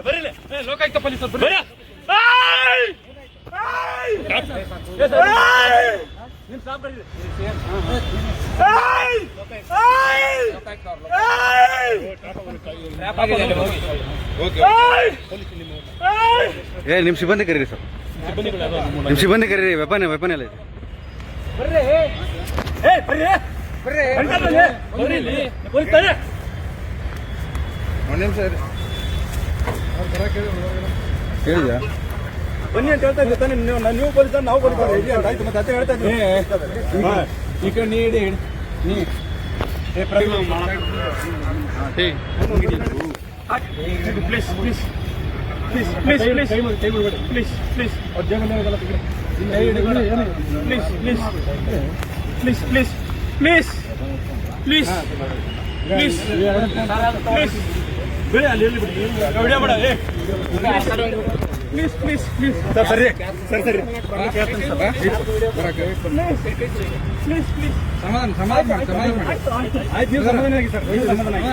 ಬರೀಲಿ ಲೋಕಾಯುಕ್ತ ಪೊಲೀಸರು ಬರ್ರಿ. ನಿಮ್ ಸಾಬ್ ಬರ್ರಿ. ನಿಮ್ಮ ಸಿಬ್ಬಂದಿ ಕರೀರಿ ಸರ್, ನಿಮ್ಮ ಸಿಬ್ಬಂದಿ ಕರೀರಿ. ವೆಪನ್ ಎಲ್ಲ ಇದೆ. ಬರ್ರಿ ಬರ್ರಿ ಬರ್ರಿ ಪೊಲೀಸ್ ಬರ್ರಿ. ಒಂದು ನಿಮಿಷ ಹೇಳಿದ್ಯಾ? ಬನ್ನಿ ಅಂತ ಹೇಳ್ತಾ ಇದ್ದೆ. ನೀವು ಪೊಲೀಸ್ ನಾವು ಪೊಲೀಸ್ ಆಯ್ತು. ಮತ್ತೆ ಅತ್ತೆ ಹೇಳ್ತಾ ಇದ್ದೀನಿ ಈ ಕಡೆ ನೀಡಿ ನೀ please please please please please please please please please please please please please please ಬೇಡ ಅಲ್ಲಿ ಎಲ್ಲಿ ಬಿಡಿ ವಿಡಿಯೋ ಮಾಡ. ಪ್ಲೀಸ್ ಪ್ಲೀಸ್ ಪ್ಲೀಸ್ ಸರ್ ಸರಿ ಸರ್ ಸರಿ ಪ್ಲೀಸ್ ಪ್ಲೀಸ್ ಸಮಾಧಾನ ಆಯ್ತು. ನೀವು ಸಮಾಧಾನ ಆಗಿ ಸರ್, ಸಮಾಧಾನ ಆಗಿ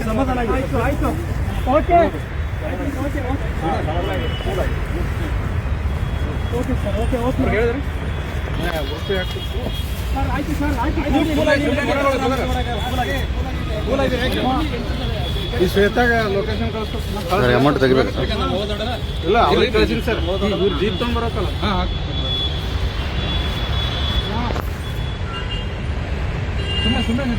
ಸಮಾಧಾನ ಆಗಿ ಆಯ್ತು. Okay okay sir okay okay ಹೇಳಿದ್ರಿ ಸರ್. ಆಯ್ತು ಸರ್ ಆಯ್ತು. ಈ ಶ್ವೇತಾಗ ಲೊಕೇಶನ್ ಕಳಿಸ್ತಾರೆ. ಅಮೌಂಟ್ ತೆಗಿಬೇಕು ಸರ್. ಇಲ್ಲ ಅವ್ರಿಗೆ ಕಳಿಸಿನಿ ಸರ್. ಇವ್ರು ಜೀಪ್ ತೊಗೊಂಡ್ಬರತ್ತಲ್ಲ. ಸುಮ್ಮನೆ